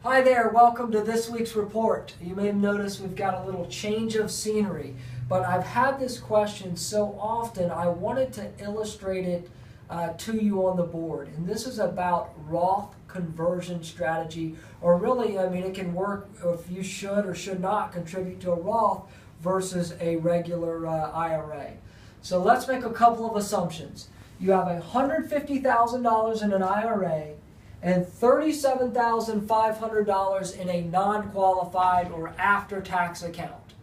Hi there, welcome to this week's report. You may have noticed we've got a little change of scenery, but I've had this question so often I wanted to illustrate it to you on the board. And this is about Roth conversion strategy, or really, it can work if you should or should not contribute to a Roth versus a regular IRA. So let's make a couple of assumptions. You have $150,000 in an IRA and $37,500 in a non-qualified or after-tax account.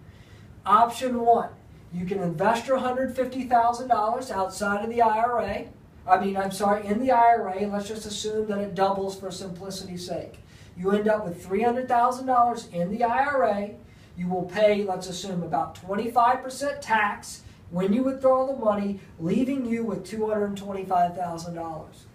Option one, you can invest your $150,000 outside of the IRA. In the IRA, and let's just assume that it doubles for simplicity's sake. You end up with $300,000 in the IRA. You will pay, let's assume, about 25% tax when you withdraw the money, leaving you with $225,000.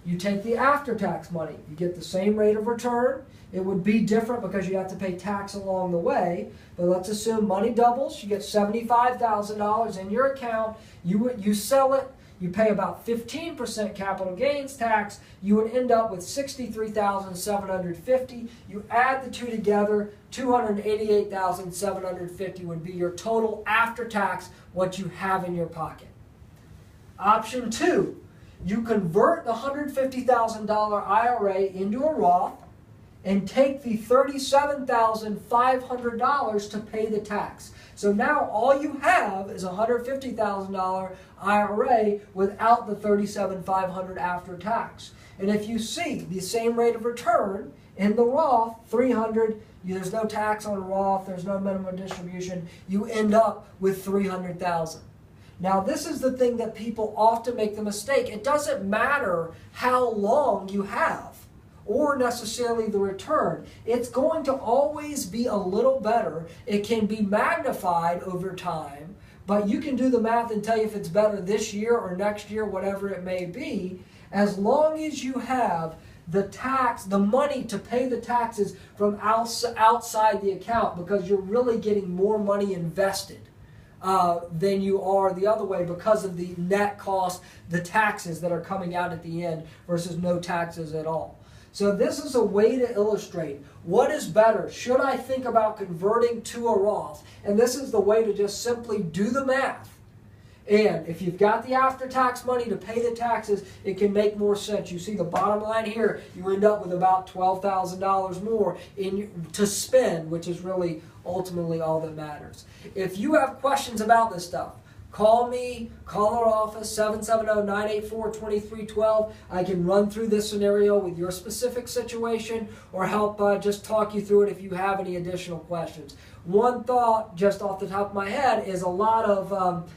You take the after-tax money. You get the same rate of return. It would be different because you have to pay tax along the way. But let's assume money doubles. You get $75,000 in your account. You sell it. You pay about 15% capital gains tax. You would end up with $63,750. You add the two together, $288,750 would be your total after-tax, what you have in your pocket. Option two, you convert the $150,000 IRA into a Roth and take the $37,500 to pay the tax. So now all you have is a $150,000 IRA without the $37,500 after tax. And if you see the same rate of return in the Roth, $300,000, there's no tax on Roth, there's no minimum distribution, you end up with $300,000. Now, this is the thing that people often make the mistake. It doesn't matter how long you have or necessarily the return. It's going to always be a little better. It can be magnified over time, but you can do the math and tell you if it's better this year or next year, whatever it may be, as long as you have the money to pay the taxes from outside the account, because you're really getting more money invested than you are the other way because of the net cost, the taxes that are coming out at the end versus no taxes at all. So this is a way to illustrate what is better. Should I think about converting to a Roth? And this is the way to just simply do the math. And if you've got the after-tax money to pay the taxes, it can make more sense. You see the bottom line here, you end up with about $12,000 more to spend, which is really ultimately all that matters. If you have questions about this stuff, call me, call our office, 770-984-2312. I can run through this scenario with your specific situation or help just talk you through it if you have any additional questions. One thought just off the top of my head is a lot of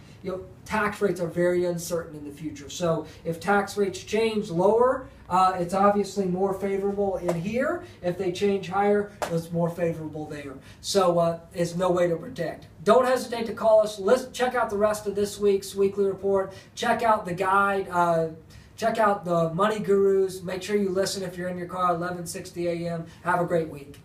tax rates are very uncertain in the future. So if tax rates change lower, it's obviously more favorable in here. If they change higher, it's more favorable there. So it's no way to predict. Don't hesitate to call us. Check out the rest of this week's weekly report. Check out the guide. Check out the Money Gurus. Make sure you listen if you're in your car, 11:60 a.m. Have a great week.